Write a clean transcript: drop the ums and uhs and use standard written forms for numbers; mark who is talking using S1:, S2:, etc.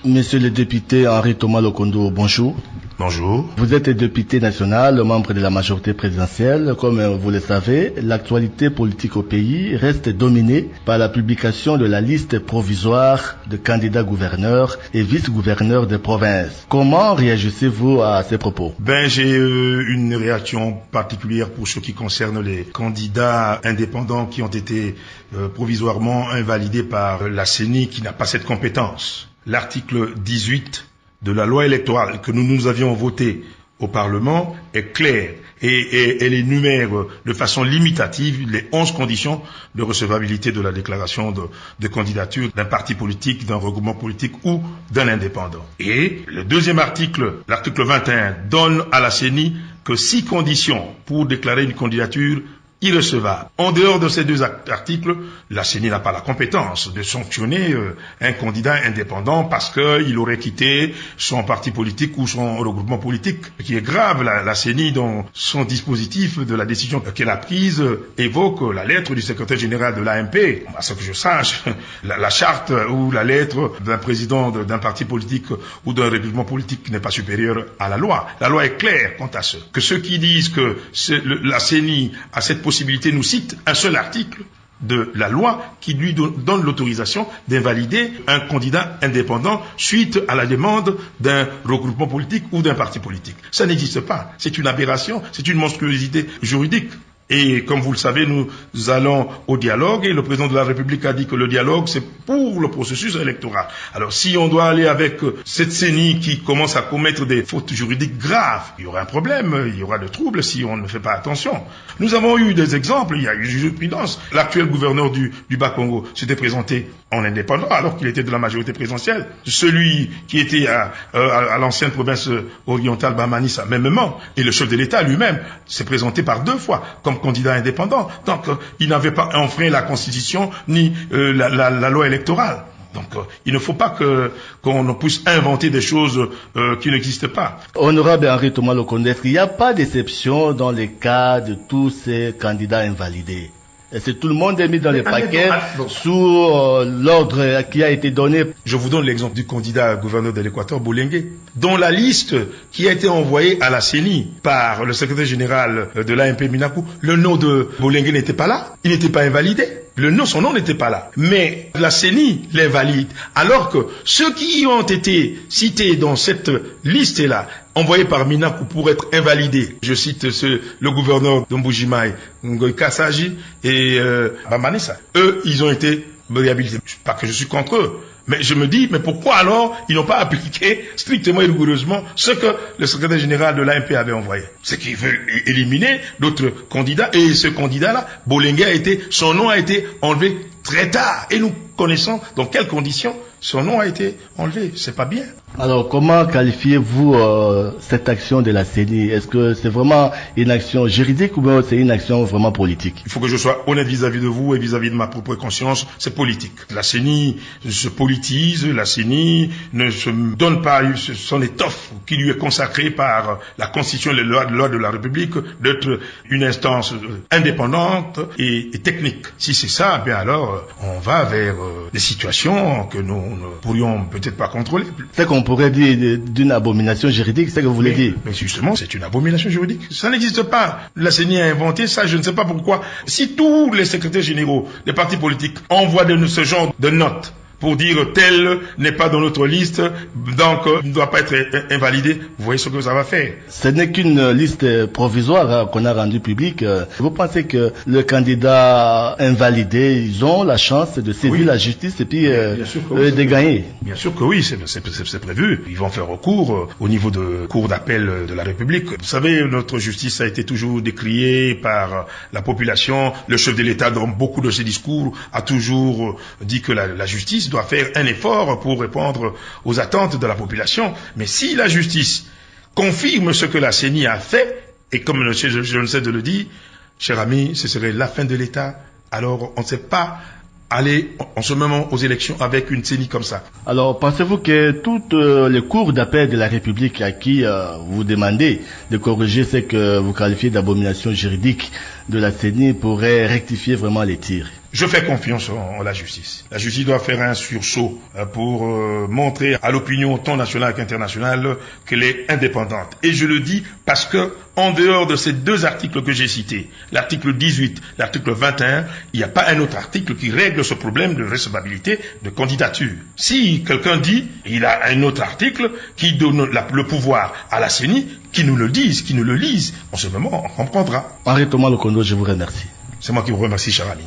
S1: Monsieur le député Henri Thomas Lokondo, bonjour.
S2: Bonjour.
S1: Vous êtes député national, membre de la majorité présidentielle. Comme vous le savez, l'actualité politique au pays reste dominée par la publication de la liste provisoire de candidats gouverneurs et vice-gouverneurs de provinces. Comment réagissez-vous à ces propos?
S2: J'ai une réaction particulière pour ce qui concerne les candidats indépendants qui ont été provisoirement invalidés par la CENI qui n'a pas cette compétence. L'article 18 de la loi électorale que nous avions votée au Parlement est claire et elle énumère de façon limitative les 11 conditions de recevabilité de la déclaration de candidature d'un parti politique, d'un regroupement politique ou d'un indépendant. Et le deuxième article, l'article 21, donne à la CENI que 6 conditions pour déclarer une candidature irrecevable. En dehors de ces deux articles, la CENI n'a pas la compétence de sanctionner un candidat indépendant parce qu'il aurait quitté son parti politique ou son regroupement politique. Ce qui est grave, la CENI, dans son dispositif de la décision qu'elle a prise, évoque la lettre du secrétaire général de l'AMP. À ce que je sache, la charte ou la lettre d'un président d'un parti politique ou d'un regroupement politique n'est pas supérieure à la loi. La loi est claire quant à ce. Que ceux qui disent que la CENI a cette possibilité nous cite un seul article de la loi qui lui donne l'autorisation d'invalider un candidat indépendant suite à la demande d'un regroupement politique ou d'un parti politique. Ça n'existe pas. C'est une aberration, c'est une monstruosité juridique. Et comme vous le savez, nous allons au dialogue et le président de la République a dit que le dialogue c'est pour le processus électoral. Alors si on doit aller avec cette CENI qui commence à commettre des fautes juridiques graves, il y aura un problème, il y aura des troubles si on ne fait pas attention. Nous avons eu des exemples, il y a eu jurisprudence. L'actuel gouverneur du Bas-Congo s'était présenté en indépendant alors qu'il était de la majorité présidentielle. Celui qui était à l'ancienne province orientale Bamani-Sa, mêmement, et le chef de l'État lui-même s'est présenté par 2 fois comme candidat indépendant. Donc, il n'avait pas enfreint la Constitution ni la loi électorale. Donc, il ne faut pas qu'on puisse inventer des choses qui n'existent pas.
S1: Honorable Henri Thomas Lokondo, il n'y a pas d'exception dans les cas de tous ces candidats invalidés. Et c'est tout le monde est mis dans les paquets sous l'ordre qui a été donné.
S2: Je vous donne l'exemple du candidat gouverneur de l'Équateur, Bolengue, dont la liste qui a été envoyée à la CENI par le secrétaire général de l'AMP Minakou, le nom de Bolengue n'était pas là, il n'était pas invalidé. Son nom n'était pas là. Mais la CENI l'invalide. Alors que ceux qui ont été cités dans cette liste-là, envoyés par Minakou pour être invalidés, je cite le gouverneur d'Ombujimai, Ngoy Kassaji et Bamanissa, eux, ils ont été réhabilités. Pas que je suis contre eux. Mais je me dis, mais pourquoi alors ils n'ont pas appliqué strictement et rigoureusement ce que le secrétaire général de l'AMP avait envoyé? C'est qu'ils veulent éliminer d'autres candidats. Et ce candidat-là, Bolengue, son nom a été enlevé très tard. Et nous connaissons dans quelles conditions son nom a été enlevé. C'est pas bien.
S1: Alors, comment qualifiez-vous cette action de la CENI? Est-ce que c'est vraiment une action juridique ou bien c'est une action vraiment politique?
S2: Il faut que je sois honnête vis-à-vis de vous et vis-à-vis de ma propre conscience. C'est politique. La CENI se politise, la CENI ne se donne pas son étoffe qui lui est consacrée par la Constitution et les lois de la République d'être une instance indépendante et technique. Si c'est ça, bien alors on va vers des situations que nous ne pourrions peut-être pas contrôler.
S1: C'est qu'on pourrait dire d'une abomination juridique, c'est ce que vous voulez dire.
S2: Mais justement, c'est une abomination juridique. Ça n'existe pas. La CENI a inventé ça, je ne sais pas pourquoi. Si tous les secrétaires généraux des partis politiques envoient ce genre de notes pour dire tel n'est pas dans notre liste, donc il ne doit pas être invalidé, vous voyez ce que ça va faire.
S1: Ce n'est qu'une liste provisoire qu'on a rendue publique. Vous pensez que le candidat invalidé, ils ont la chance de saisir la justice et puis de gagner?
S2: Bien sûr que oui, c'est prévu. Ils vont faire recours au niveau de cour d'appel de la République. Vous savez, notre justice a été toujours décriée par la population. Le chef de l'État, dans beaucoup de ses discours, a toujours dit que la justice doit faire un effort pour répondre aux attentes de la population. Mais si la justice confirme ce que la CENI a fait, et comme je ne sais de le dire, cher ami, ce serait la fin de l'État, alors on ne sait pas aller en ce moment aux élections avec une CENI comme ça.
S1: Alors, pensez-vous que toutes les cours d'appel de la République à qui vous demandez de corriger ce que vous qualifiez d'abomination juridique de la CENI pourraient rectifier vraiment les tirs?
S2: Je fais confiance en la justice. La justice doit faire un sursaut pour montrer à l'opinion tant nationale qu'internationale qu'elle est indépendante. Et je le dis parce que, en dehors de ces deux articles que j'ai cités, l'article 18, l'article 21, il n'y a pas un autre article qui règle ce problème de recevabilité de candidature. Si quelqu'un dit, il a un autre article qui donne le pouvoir à la CENI, qui nous le dise, qui nous le lise, en ce moment on comprendra.
S1: Henri Thomas Lokondo, je vous remercie.
S2: C'est moi qui vous remercie, cher ami.